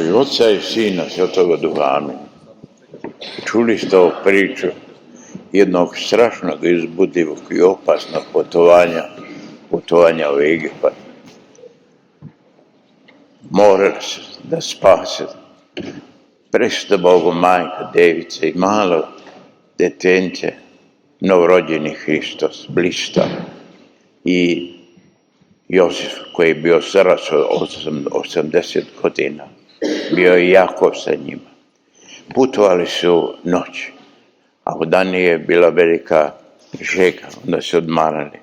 ime Oca i Sina Svetoga Duha, amin. Čuli ste ovu priču jednog strašnog, izbudljivog i opasnog putovanja u Egipat. Morali su da spase Presveta Bogu majka Devica i malo detence, novorođeni Hristos, blista, i Josif koji je bio starac od 80 godina, bio je Jakov sa njima. Putovali su noć, a u dan je bila velika žega, onda se odmarali.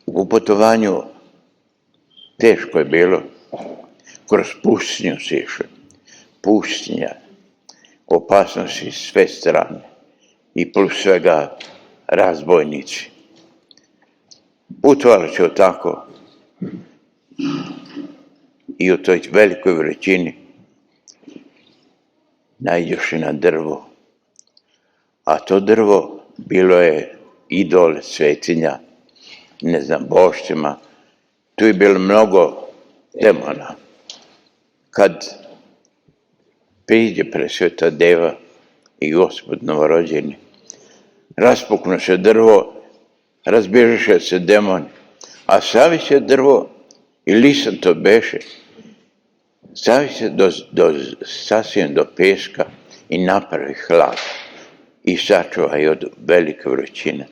U putovanju teško je bilo, kroz pustinju se išli. Pustinja, opasnosti s sve strane i plus svega razbojnici. Putovali su tako i u toj velikoj vrućini naiđoši na drvo, a to drvo bilo je idol, svetinja, boštima. Tu je bilo mnogo demona. Kad priđe Presveta Deva i Gospod novorođeni, raspuknu se drvo, razbježiše se demoni, a stavi se drvo i lisan to beše, stavi se sasvim do peska i napravi hlad i sačuva i od velike vrućine.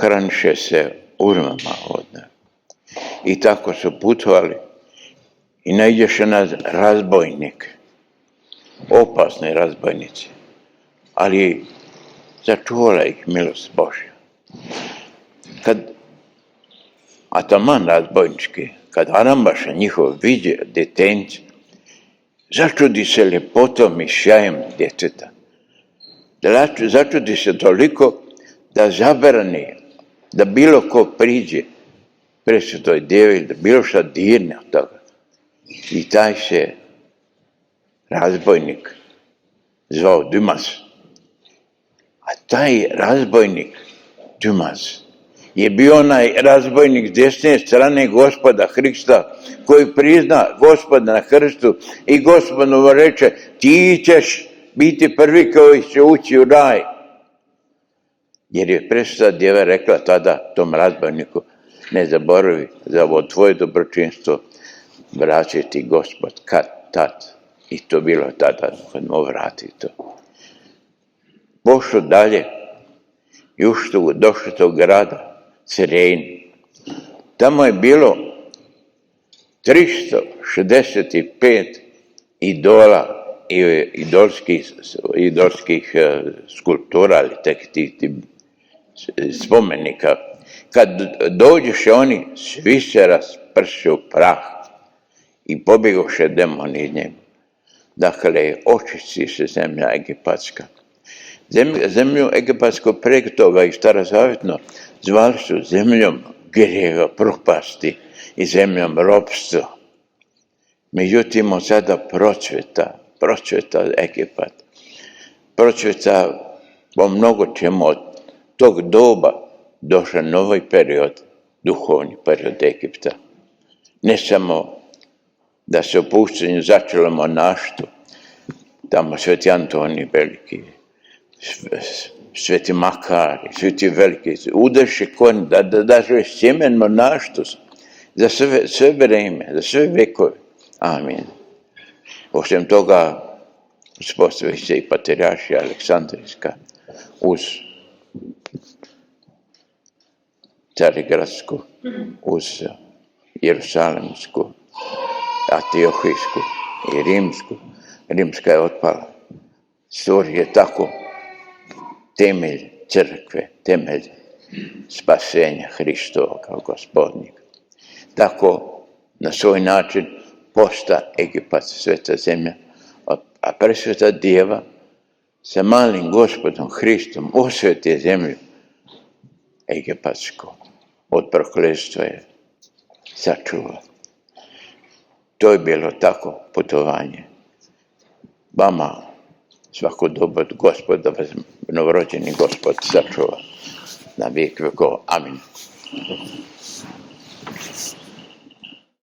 Hraniše se urmama odne. I tako su putovali i naiđeše na razbojnike, opasne razbojnici, ali začuvala ih milost Božja. Kad ataman razbojnički, kad arambaša njihov viđe detenci, začudi se ljepotom i sjajem djeteta. Začudi se toliko da zabrani da bilo ko priđe Presvetoj Devi, da bilo šta dirne od toga. I taj se razbojnik zvao Dumas. A taj razbojnik Dumas je bio onaj razbojnik s desne strane Gospoda Hrista, koji prizna Gospoda na krstu i Gospod mu reče: ti ćeš biti prvi koji će ući u raj. Jer je Presveta Djeva rekla tada tom razbojniku: ne zaboravi, za ovo tvoje dobročinstvo vraća ti Gospod kad tad. I to bilo tada kad mu vrati to. Pošlo dalje i došlo do grada Cirejn. Tamo je bilo 365 idola i idolskih skulptura, ali tek tih spomenika. Kad dođeše oni, svi se rasprše u prah i pobjegoše demoni iz njega. Dakle, očisti se zemlja egipatska. Zemlju egipatsku prek toga i starozavjetno zvali su zemljom grijeva, propasti i zemljom ropstva. Međutim, od sada procveta Egipat. Procveta po mnogo čemu. Od tog doba došao novi period, duhovni period Egipta. Ne samo da se u pustinji začelo monaštvo, tamo Sveti Antonij veliki, Sveti Makar, Sveti veliki, udeše konj da daže sjemen monaštvu za sve vreme, za sve vekove. Amin. Osim toga, uspostavi se i Patrijaršija Aleksandrijska uz Carigradsku, uz Jerusalemsku, Antiohijsku i Rimsku. Rimska je otpala. Stvori je tako temelj crkve, temelj spasenja Hristova kao gospodnika. Tako na svoj način posta Egipat sveta zemlja, a Presveta Djeva sa malim Gospodom Hristom osveti zemlju egipatsko. Od prokletstva je sačuva. To je bilo tako putovanje. Vama svako dobro od Gospoda, novorođeni Gospod sačuva na vijek vekova. Amin.